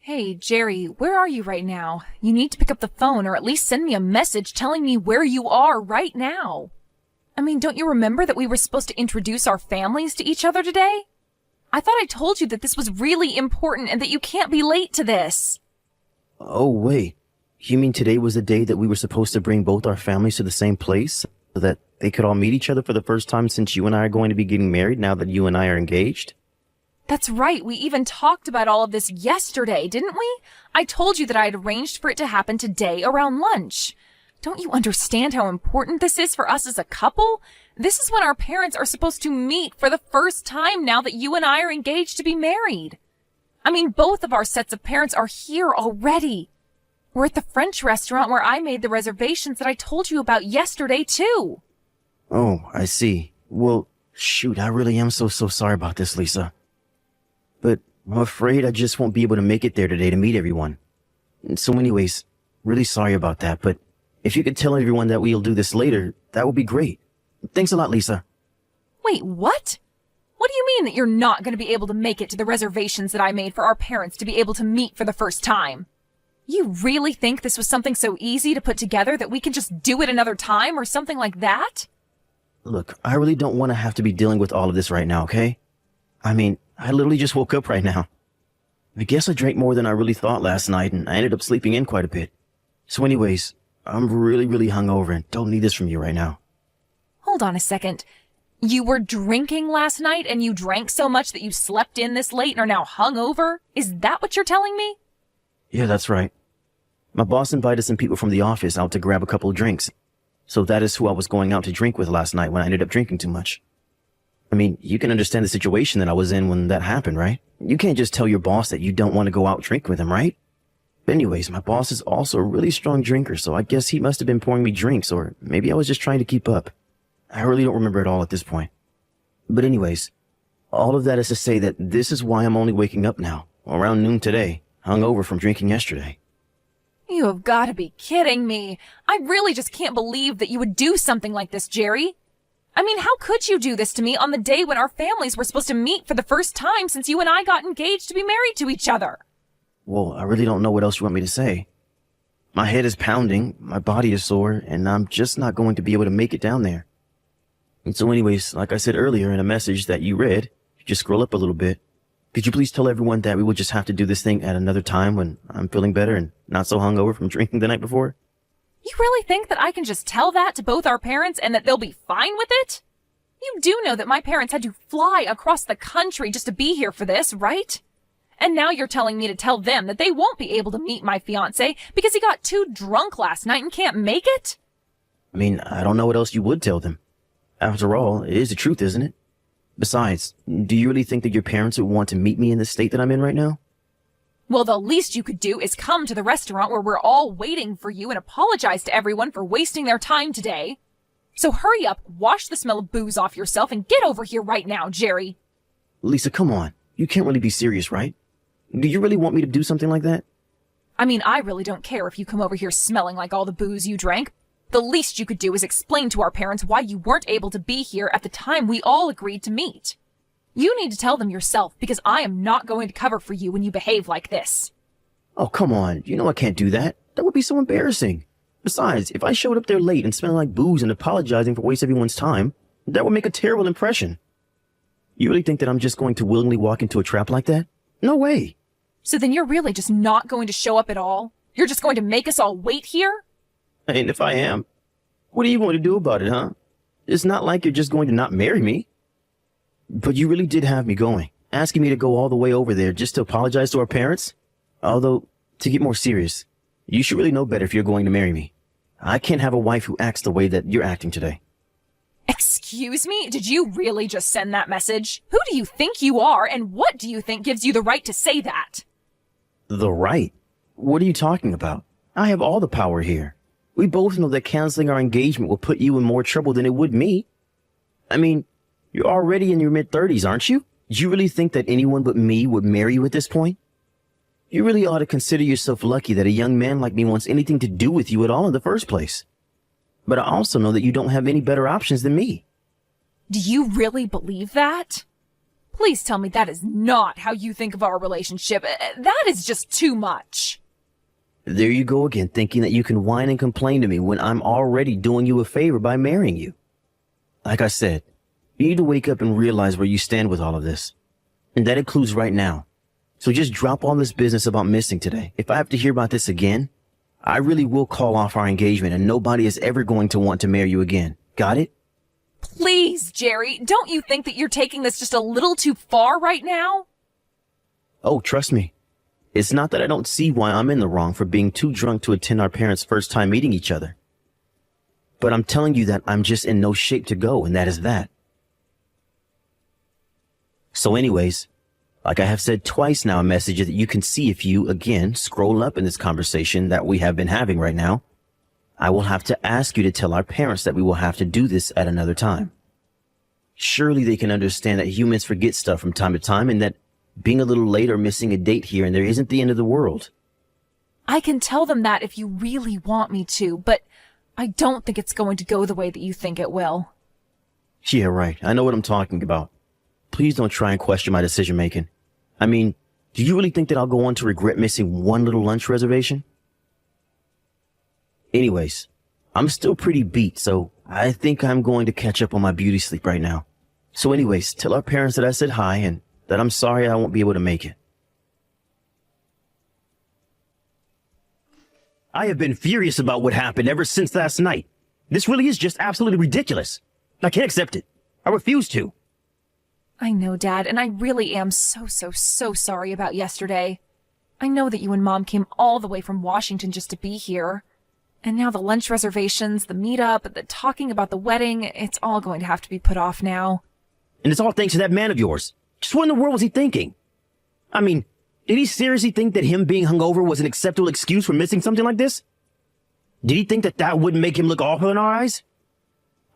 Hey, Jerry, where are you right now? You need to pick up the phone or at least send me a message telling me where you are right now. I mean, don't you remember that we were supposed to introduce our families to each other today? I thought I told you that this was really important and that you can't be late to this. Oh, wait. You mean today was the day that we were supposed to bring both our families to the same place so that they could all meet each other for the first time since you and I are going to be getting married now that you and I are engaged? That's right, we even talked about all of this yesterday, didn't we? I told you that I had arranged for it to happen today around lunch. Don't you understand how important this is for us as a couple? This is when our parents are supposed to meet for the first time now that you and I are engaged to be married. I mean, both of our sets of parents are here already. We're at the French restaurant where I made the reservations that I told you about yesterday, too. Oh, I see. Well, shoot, I really am so sorry about this, Lisa. But I'm afraid I just won't be able to make it there today to meet everyone. And so anyways, really sorry about that, but if you could tell everyone that we'll do this later, that would be great. Thanks a lot, Lisa. Wait, what? What do you mean that you're not going to be able to make it to the reservations that I made for our parents to be able to meet for the first time? You really think this was something so easy to put together that we can just do it another time or something like that? Look, I really don't want to have to be dealing with all of this right now, okay? I mean, I literally just woke up right now. I guess I drank more than I really thought last night, and I ended up sleeping in quite a bit. So anyways, I'm really hungover and don't need this from you right now. Hold on a second. You were drinking last night and you drank so much that you slept in this late and are now hungover? Is that what you're telling me? Yeah, that's right. My boss invited some people from the office out to grab a couple of drinks. So that is who I was going out to drink with last night when I ended up drinking too much. I mean, you can understand the situation that I was in when that happened, right? You can't just tell your boss that you don't want to go out drink with him, right? But anyways, my boss is also a really strong drinker, so I guess he must have been pouring me drinks, or maybe I was just trying to keep up. I really don't remember it all at this point. But anyways, all of that is to say that this is why I'm only waking up now, around noon today, hungover from drinking yesterday. You have got to be kidding me. I really just can't believe that you would do something like this, Jerry. I mean, how could you do this to me on the day when our families were supposed to meet for the first time since you and I got engaged to be married to each other? Well, I really don't know what else you want me to say. My head is pounding, my body is sore, and I'm just not going to be able to make it down there. And so anyways, like I said earlier in a message that you read, if you just scroll up a little bit, could you please tell everyone that we will just have to do this thing at another time when I'm feeling better and not so hungover from drinking the night before? You really think that I can just tell that to both our parents and that they'll be fine with it? You do know that my parents had to fly across the country just to be here for this, right? And now you're telling me to tell them that they won't be able to meet my fiancé because he got too drunk last night and can't make it? I mean, I don't know what else you would tell them. After all, it is the truth, isn't it? Besides, do you really think that your parents would want to meet me in the state that I'm in right now? Well, the least you could do is come to the restaurant where we're all waiting for you and apologize to everyone for wasting their time today. So hurry up, wash the smell of booze off yourself, and get over here right now, Jerry. Lisa, come on. You can't really be serious, right? Do you really want me to do something like that? I mean, I really don't care if you come over here smelling like all the booze you drank. The least you could do is explain to our parents why you weren't able to be here at the time we all agreed to meet. You need to tell them yourself, because I am not going to cover for you when you behave like this. Oh, come on. You know I can't do that. That would be so embarrassing. Besides, if I showed up there late and smelling like booze and apologizing for wasting everyone's time, that would make a terrible impression. You really think that I'm just going to willingly walk into a trap like that? No way. So then you're really just not going to show up at all? You're just going to make us all wait here? And if I am, what are you going to do about it, huh? It's not like you're just going to not marry me. But you really did have me going, asking me to go all the way over there just to apologize to our parents? Although, to get more serious, you should really know better if you're going to marry me. I can't have a wife who acts the way that you're acting today. Excuse me? Did you really just send that message? Who do you think you are, and what do you think gives you the right to say that? The right? What are you talking about? I have all the power here. We both know that canceling our engagement will put you in more trouble than it would me. I mean, you're already in your mid-30s, aren't you? Do you really think that anyone but me would marry you at this point? You really ought to consider yourself lucky that a young man like me wants anything to do with you at all in the first place. But I also know that you don't have any better options than me. Do you really believe that? Please tell me that is not how you think of our relationship. That is just too much. There you go again, thinking that you can whine and complain to me when I'm already doing you a favor by marrying you. Like I said, you need to wake up and realize where you stand with all of this. And that includes right now. So just drop all this business about missing today. If I have to hear about this again, I really will call off our engagement and nobody is ever going to want to marry you again. Got it? Please, Jerry, don't you think that you're taking this just a little too far right now? Oh, trust me. It's not that I don't see why I'm in the wrong for being too drunk to attend our parents' first time meeting each other. But I'm telling you that I'm just in no shape to go, and that is that. So anyways, like I have said twice now, a message that you can see if you, again, scroll up in this conversation that we have been having right now. I will have to ask you to tell our parents that we will have to do this at another time. Surely they can understand that humans forget stuff from time to time and that being a little late or missing a date here and there isn't the end of the world. I can tell them that if you really want me to, but I don't think it's going to go the way that you think it will. Yeah, right. I know what I'm talking about. Please don't try and question my decision making. I mean, do you really think that I'll go on to regret missing one little lunch reservation? Anyways, I'm still pretty beat, so I think I'm going to catch up on my beauty sleep right now. So anyways, tell our parents that I said hi and that I'm sorry I won't be able to make it. I have been furious about what happened ever since last night. This really is just absolutely ridiculous. I can't accept it. I refuse to. I know, Dad, and I really am so sorry about yesterday. I know that you and Mom came all the way from Washington just to be here. And now the lunch reservations, the meetup, the talking about the wedding, it's all going to have to be put off now. And it's all thanks to that man of yours. Just what in the world was he thinking? I mean, did he seriously think that him being hungover was an acceptable excuse for missing something like this? Did he think that that wouldn't make him look awful in our eyes?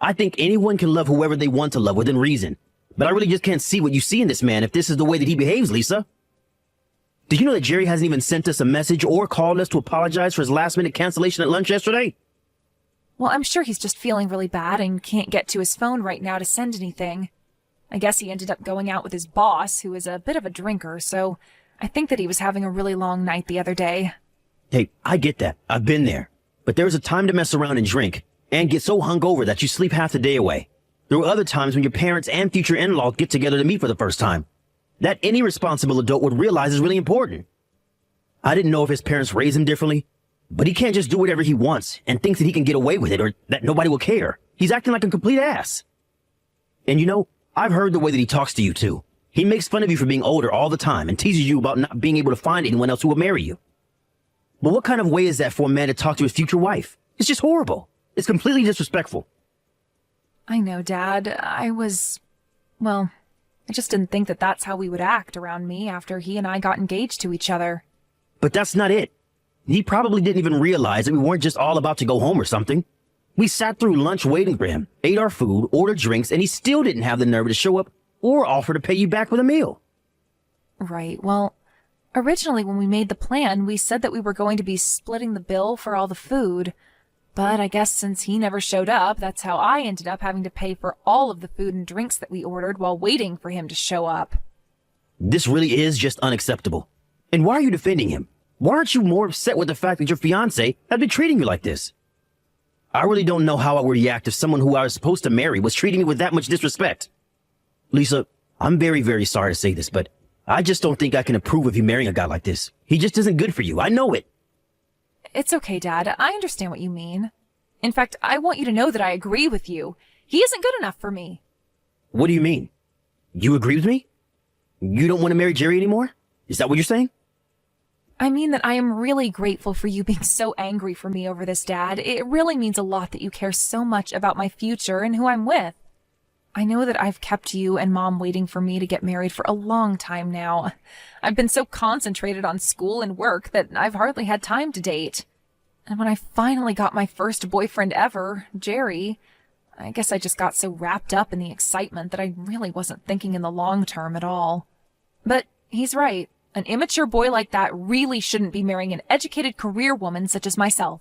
I think anyone can love whoever they want to love within reason. But I really just can't see what you see in this man if this is the way that he behaves, Lisa. Did you know that Jerry hasn't even sent us a message or called us to apologize for his last-minute cancellation at lunch yesterday? Well, I'm sure he's just feeling really bad and can't get to his phone right now to send anything. I guess he ended up going out with his boss, who is a bit of a drinker, so I think that he was having a really long night the other day. Hey, I get that. I've been there. But there's a time to mess around and drink, and get so hungover that you sleep half the day away. There were other times when your parents and future in-laws get together to meet for the first time. That any responsible adult would realize is really important. I didn't know if his parents raised him differently, but he can't just do whatever he wants and thinks that he can get away with it or that nobody will care. He's acting like a complete ass. And you know, I've heard the way that he talks to you too. He makes fun of you for being older all the time and teases you about not being able to find anyone else who will marry you. But what kind of way is that for a man to talk to his future wife? It's just horrible. It's completely disrespectful. I know, Dad. I just didn't think that that's how we would act around me after he and I got engaged to each other. But that's not it. He probably didn't even realize that we weren't just all about to go home or something. We sat through lunch waiting for him, ate our food, ordered drinks, and he still didn't have the nerve to show up or offer to pay you back with a meal. Right, well, originally when we made the plan, we said that we were going to be splitting the bill for all the food. But I guess since he never showed up, that's how I ended up having to pay for all of the food and drinks that we ordered while waiting for him to show up. This really is just unacceptable. And why are you defending him? Why aren't you more upset with the fact that your fiancé had been treating you like this? I really don't know how I would react if someone who I was supposed to marry was treating me with that much disrespect. Lisa, I'm very sorry to say this, but I just don't think I can approve of you marrying a guy like this. He just isn't good for you. I know it. It's okay, Dad. I understand what you mean. In fact, I want you to know that I agree with you. He isn't good enough for me. What do you mean? You agree with me? You don't want to marry Jerry anymore? Is that what you're saying? I mean that I am really grateful for you being so angry for me over this, Dad. It really means a lot that you care so much about my future and who I'm with. I know that I've kept you and Mom waiting for me to get married for a long time now. I've been so concentrated on school and work that I've hardly had time to date. And when I finally got my first boyfriend ever, Jerry, I guess I just got so wrapped up in the excitement that I really wasn't thinking in the long term at all. But he's right. An immature boy like that really shouldn't be marrying an educated career woman such as myself.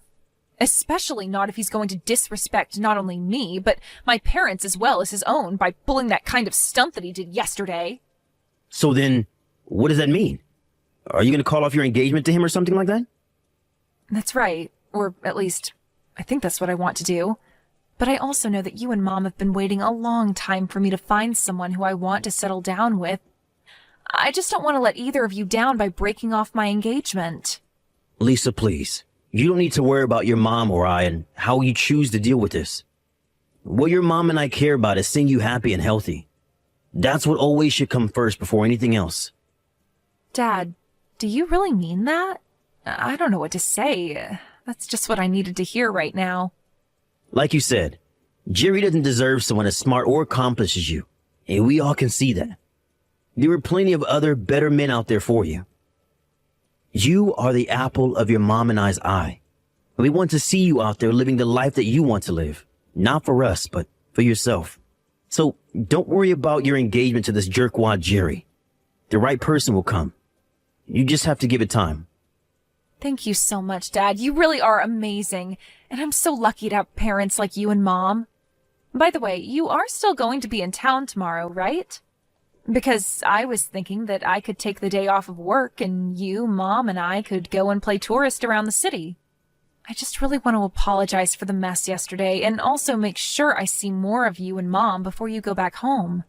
Especially not if he's going to disrespect not only me, but my parents as well as his own by pulling that kind of stunt that he did yesterday. So then, what does that mean? Are you going to call off your engagement to him or something like that? That's right. Or at least, I think that's what I want to do. But I also know that you and Mom have been waiting a long time for me to find someone who I want to settle down with. I just don't want to let either of you down by breaking off my engagement. Lisa, please. You don't need to worry about your mom or I and how you choose to deal with this. What your mom and I care about is seeing you happy and healthy. That's what always should come first before anything else. Dad, do you really mean that? I don't know what to say. That's just what I needed to hear right now. Like you said, Jerry doesn't deserve someone as smart or accomplished as you, and we all can see that. There are plenty of other better men out there for you. You are the apple of your mom and I's eye. We want to see you out there living the life that you want to live. Not for us, but for yourself. So don't worry about your engagement to this jerkwad Jerry. The right person will come. You just have to give it time. Thank you so much, Dad. You really are amazing. And I'm so lucky to have parents like you and Mom. By the way, you are still going to be in town tomorrow, right? Because I was thinking that I could take the day off of work and you, Mom, and I could go and play tourist around the city. I just really want to apologize for the mess yesterday and also make sure I see more of you and Mom before you go back home.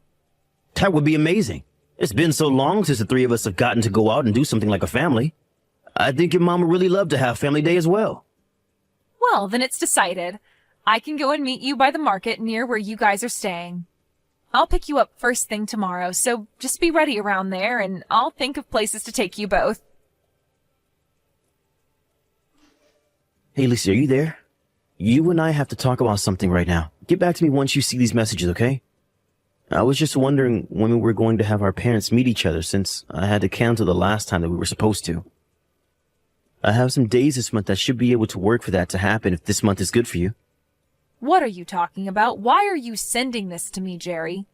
That would be amazing. It's been so long since the three of us have gotten to go out and do something like a family. I think your mom would really love to have family day as well. Well, then it's decided. I can go and meet you by the market near where you guys are staying. I'll pick you up first thing tomorrow, so just be ready around there and I'll think of places to take you both. Hey, Lisa, are you there? You and I have to talk about something right now. Get back to me once you see these messages, okay? I was just wondering when we were going to have our parents meet each other since I had to cancel the last time that we were supposed to. I have some days this month that should be able to work for that to happen if this month is good for you. What are you talking about? Why are you sending this to me, Jerry?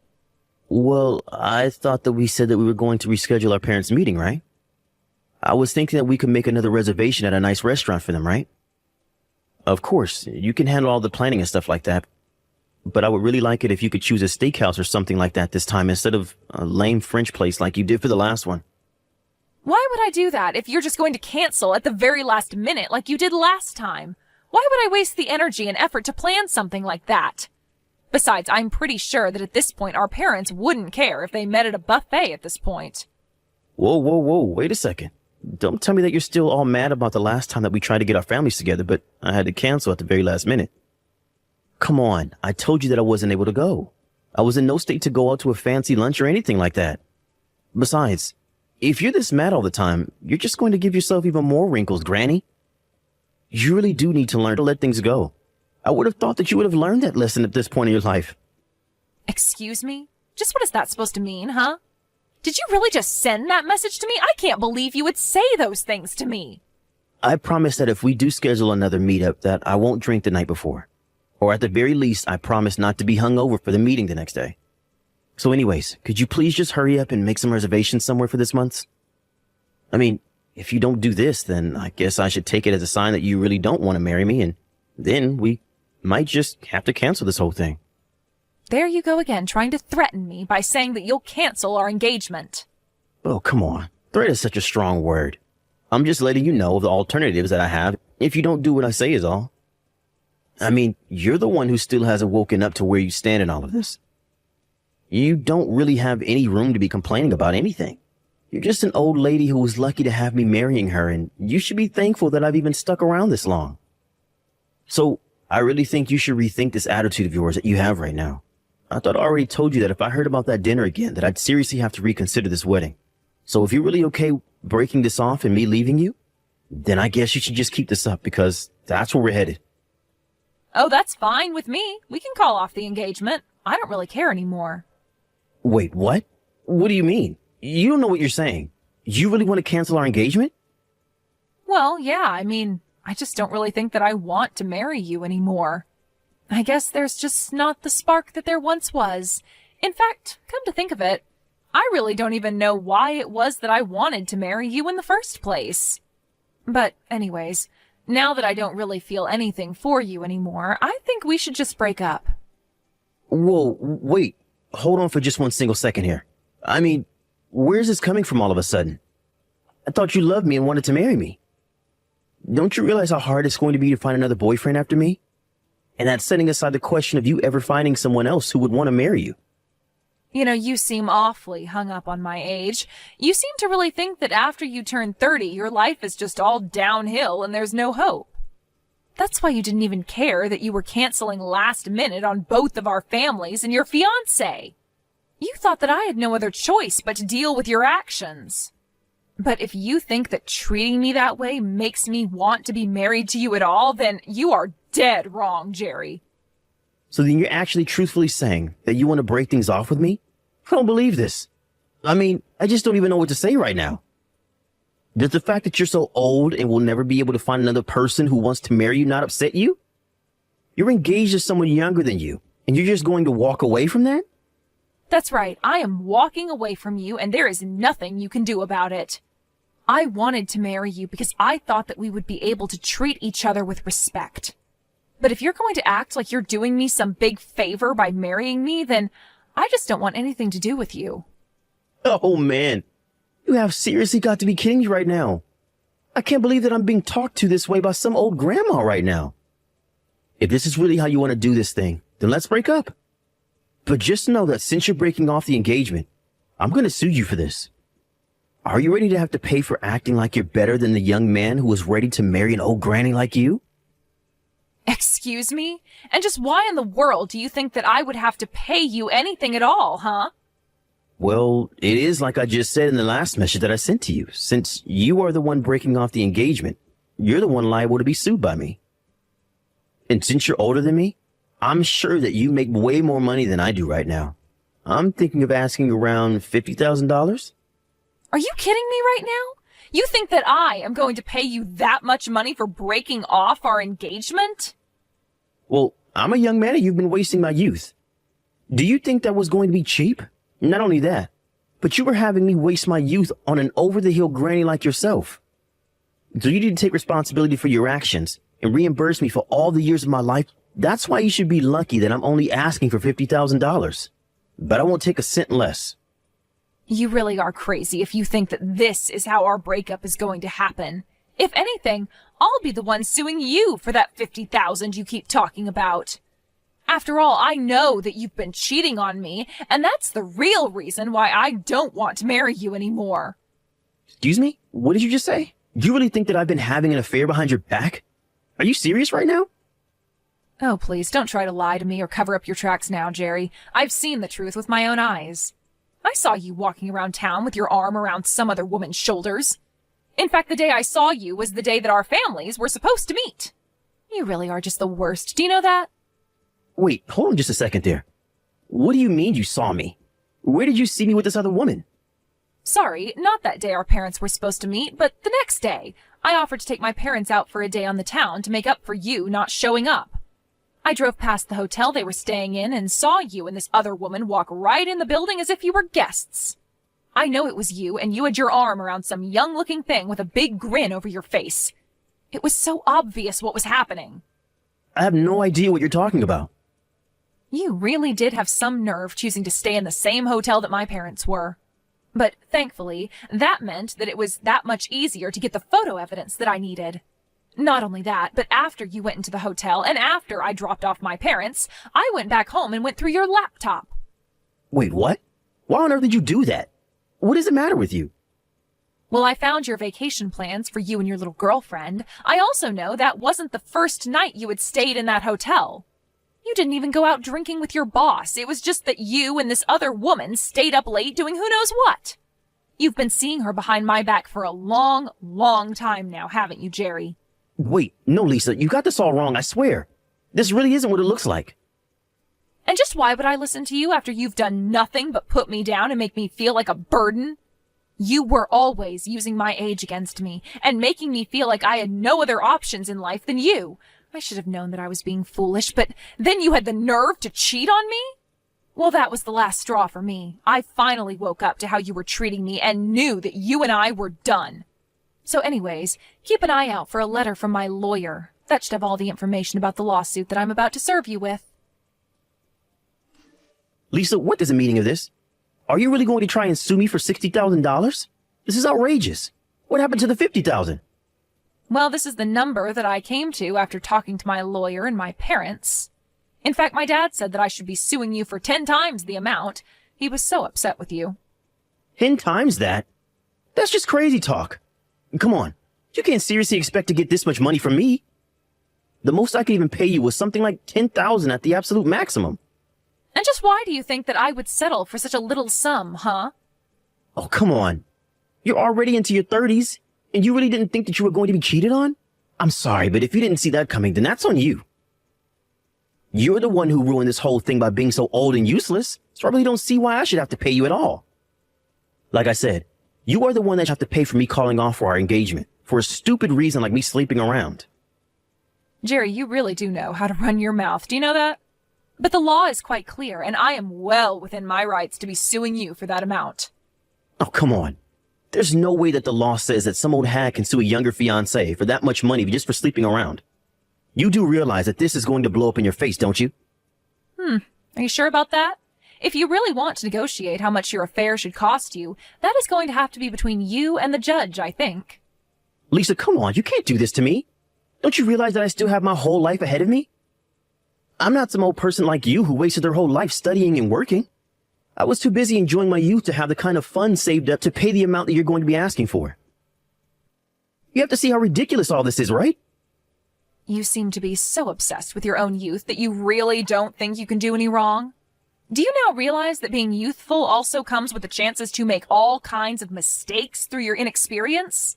Well, I thought that we said that we were going to reschedule our parents' meeting, right? I was thinking that we could make another reservation at a nice restaurant for them, right? Of course, you can handle all the planning and stuff like that. But I would really like it if you could choose a steakhouse or something like that this time instead of a lame French place like you did for the last one. Why would I do that if you're just going to cancel at the very last minute like you did last time? Why would I waste the energy and effort to plan something like that? Besides, I'm pretty sure that at this point our parents wouldn't care if they met at a buffet at this point. Whoa, wait a second. Don't tell me that you're still all mad about the last time that we tried to get our families together, but I had to cancel at the very last minute. Come on, I told you that I wasn't able to go. I was in no state to go out to a fancy lunch or anything like that. Besides, if you're this mad all the time, you're just going to give yourself even more wrinkles, Granny. You really do need to learn to let things go. I would have thought that you would have learned that lesson at this point in your life. Excuse me? Just what is that supposed to mean, huh? Did you really just send that message to me? I can't believe you would say those things to me. I promise that if we do schedule another meetup that I won't drink the night before. Or at the very least, I promise not to be hungover for the meeting the next day. So anyways, could you please just hurry up and make some reservations somewhere for this month? I mean, if you don't do this, then I guess I should take it as a sign that you really don't want to marry me, and then we might just have to cancel this whole thing. There you go again, trying to threaten me by saying that you'll cancel our engagement. Oh, come on. Threat is such a strong word. I'm just letting you know of the alternatives that I have if you don't do what I say is all. I mean, you're the one who still hasn't woken up to where you stand in all of this. You don't really have any room to be complaining about anything. You're just an old lady who was lucky to have me marrying her, and you should be thankful that I've even stuck around this long. So, I really think you should rethink this attitude of yours that you have right now. I thought I already told you that if I heard about that dinner again, that I'd seriously have to reconsider this wedding. So if you're really okay breaking this off and me leaving you, then I guess you should just keep this up because that's where we're headed. Oh, that's fine with me. We can call off the engagement. I don't really care anymore. Wait, what? What do you mean? You don't know what you're saying. You really want to cancel our engagement? Well, yeah, I mean, I just don't really think that I want to marry you anymore. I guess there's just not the spark that there once was. In fact, come to think of it, I really don't even know why it was that I wanted to marry you in the first place. But anyways, now that I don't really feel anything for you anymore, I think we should just break up. Whoa, wait. Hold on for just one single second here. I mean, Where's this coming from all of a sudden? I thought you loved me and wanted to marry me. Don't you realize how hard it's going to be to find another boyfriend after me? And that's setting aside the question of you ever finding someone else who would want to marry you. You know, you seem awfully hung up on my age. You seem to really think that after you turn 30, your life is just all downhill and there's no hope. That's why you didn't even care that you were canceling last minute on both of our families and your fiancé. You thought that I had no other choice but to deal with your actions. But if you think that treating me that way makes me want to be married to you at all, then you are dead wrong, Jerry. So then you're actually truthfully saying that you want to break things off with me? I don't believe this. I mean, I just don't even know what to say right now. Does the fact that you're so old and will never be able to find another person who wants to marry you not upset you? You're engaged to someone younger than you, and you're just going to walk away from that? That's right. I am walking away from you, and there is nothing you can do about it. I wanted to marry you because I thought that we would be able to treat each other with respect. But if you're going to act like you're doing me some big favor by marrying me, then I just don't want anything to do with you. Oh, man. You have seriously got to be kidding me right now. I can't believe that I'm being talked to this way by some old grandma right now. If this is really how you want to do this thing, then let's break up. But just know that since you're breaking off the engagement, I'm going to sue you for this. Are you ready to have to pay for acting like you're better than the young man who was ready to marry an old granny like you? Excuse me? And just why in the world do you think that I would have to pay you anything at all, huh? Well, it is like I just said in the last message that I sent to you. Since you are the one breaking off the engagement, you're the one liable to be sued by me. And since you're older than me, I'm sure that you make way more money than I do right now. I'm thinking of asking around $50,000. Are you kidding me right now? You think that I am going to pay you that much money for breaking off our engagement? Well, I'm a young man and you've been wasting my youth. Do you think that was going to be cheap? Not only that, but you were having me waste my youth on an over-the-hill granny like yourself. So you need to take responsibility for your actions and reimburse me for all the years of my life. That's why you should be lucky that I'm only asking for $50,000. But I won't take a cent less. You really are crazy if you think that this is how our breakup is going to happen. If anything, I'll be the one suing you for that $50,000 you keep talking about. After all, I know that you've been cheating on me, and that's the real reason why I don't want to marry you anymore. Excuse me? What did you just say? Do you really think that I've been having an affair behind your back? Are you serious right now? Oh, please, don't try to lie to me or cover up your tracks now, Jerry. I've seen the truth with my own eyes. I saw you walking around town with your arm around some other woman's shoulders. In fact, the day I saw you was the day that our families were supposed to meet. You really are just the worst. Do you know that? Wait, hold on just a second there. What do you mean you saw me? Where did you see me with this other woman? Sorry, not that day our parents were supposed to meet, but the next day. I offered to take my parents out for a day on the town to make up for you not showing up. I drove past the hotel they were staying in and saw you and this other woman walk right in the building as if you were guests. I know it was you, and you had your arm around some young-looking thing with a big grin over your face. It was so obvious what was happening. I have no idea what you're talking about. You really did have some nerve choosing to stay in the same hotel that my parents were. But thankfully, that meant that it was that much easier to get the photo evidence that I needed. Not only that, but after you went into the hotel and after I dropped off my parents, I went back home and went through your laptop. Wait, what? Why on earth did you do that? What does it matter with you? Well, I found your vacation plans for you and your little girlfriend. I also know that wasn't the first night you had stayed in that hotel. You didn't even go out drinking with your boss. It was just that you and this other woman stayed up late doing who knows what. You've been seeing her behind my back for a long, long time now, haven't you, Jerry? Wait, no, Lisa, you got this all wrong, I swear. This really isn't what it looks like. And just why would I listen to you after you've done nothing but put me down and make me feel like a burden? You were always using my age against me and making me feel like I had no other options in life than you. I should have known that I was being foolish, but then you had the nerve to cheat on me? Well, that was the last straw for me. I finally woke up to how you were treating me and knew that you and I were done. So anyways, keep an eye out for a letter from my lawyer. That should have all the information about the lawsuit that I'm about to serve you with. Lisa, what is the meaning of this? Are you really going to try and sue me for $60,000? This is outrageous. What happened to the $50,000? Well, this is the number that I came to after talking to my lawyer and my parents. In fact, my dad said that I should be suing you for 10 times the amount. He was so upset with you. 10 times that? That's just crazy talk. Come on. You can't seriously expect to get this much money from me. The most I could even pay you was something like $10,000 at the absolute maximum. And just why do you think that I would settle for such a little sum, huh? Oh, come on. You're already into your 30s, and you really didn't think that you were going to be cheated on? I'm sorry, but if you didn't see that coming, then that's on you. You're the one who ruined this whole thing by being so old and useless, so I really don't see why I should have to pay you at all. Like I said, you are the one that should have to pay for me calling off for our engagement, for a stupid reason like me sleeping around. Jerry, you really do know how to run your mouth. Do you know that? But the law is quite clear, and I am well within my rights to be suing you for that amount. Oh, come on. There's no way that the law says that some old hag can sue a younger fiancé for that much money just for sleeping around. You do realize that this is going to blow up in your face, don't you? Are you sure about that? If you really want to negotiate how much your affair should cost you, that is going to have to be between you and the judge, I think. Lisa, come on. You can't do this to me. Don't you realize that I still have my whole life ahead of me? I'm not some old person like you who wasted their whole life studying and working. I was too busy enjoying my youth to have the kind of funds saved up to pay the amount that you're going to be asking for. You have to see how ridiculous all this is, right? You seem to be so obsessed with your own youth that you really don't think you can do any wrong. Do you now realize that being youthful also comes with the chances to make all kinds of mistakes through your inexperience?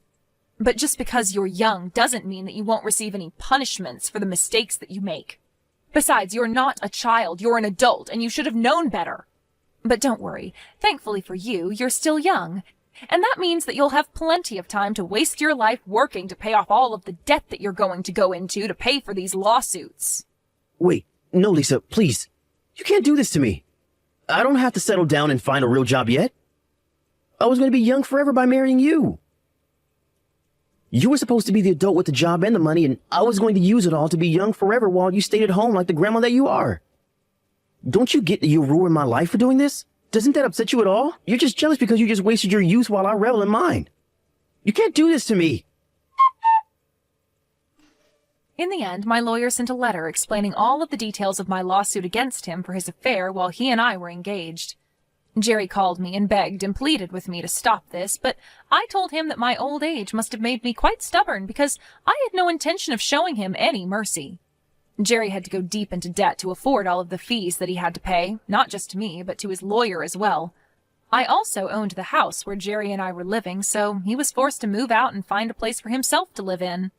But just because you're young doesn't mean that you won't receive any punishments for the mistakes that you make. Besides, you're not a child, you're an adult, and you should have known better. But don't worry. Thankfully for you, you're still young. And that means that you'll have plenty of time to waste your life working to pay off all of the debt that you're going to go into to pay for these lawsuits. Wait, no, Lisa, please. You can't do this to me. I don't have to settle down and find a real job yet. I was going to be young forever by marrying you. You were supposed to be the adult with the job and the money, and I was going to use it all to be young forever while you stayed at home like the grandma that you are. Don't you get that you ruined my life for doing this? Doesn't that upset you at all? You're just jealous because you just wasted your youth while I revel in mine. You can't do this to me. In the end, my lawyer sent a letter explaining all of the details of my lawsuit against him for his affair while he and I were engaged. Jerry called me and begged and pleaded with me to stop this, but I told him that my old age must have made me quite stubborn because I had no intention of showing him any mercy. Jerry had to go deep into debt to afford all of the fees that he had to pay, not just to me, but to his lawyer as well. I also owned the house where Jerry and I were living, so he was forced to move out and find a place for himself to live in.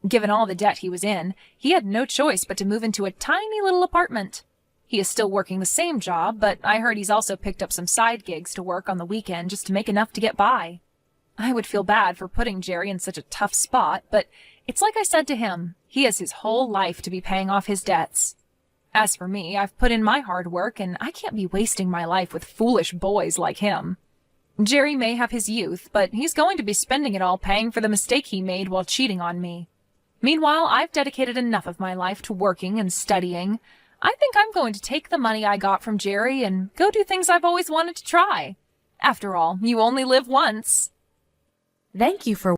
Given all the debt he was in, he had no choice but to move into a tiny little apartment. He is still working the same job, but I heard he's also picked up some side gigs to work on the weekend just to make enough to get by. I would feel bad for putting Jerry in such a tough spot, but it's like I said to him, he has his whole life to be paying off his debts. As for me, I've put in my hard work, and I can't be wasting my life with foolish boys like him. Jerry may have his youth, but he's going to be spending it all paying for the mistake he made while cheating on me. Meanwhile, I've dedicated enough of my life to working and studying. I think I'm going to take the money I got from Jerry and go do things I've always wanted to try. After all, you only live once. Thank you for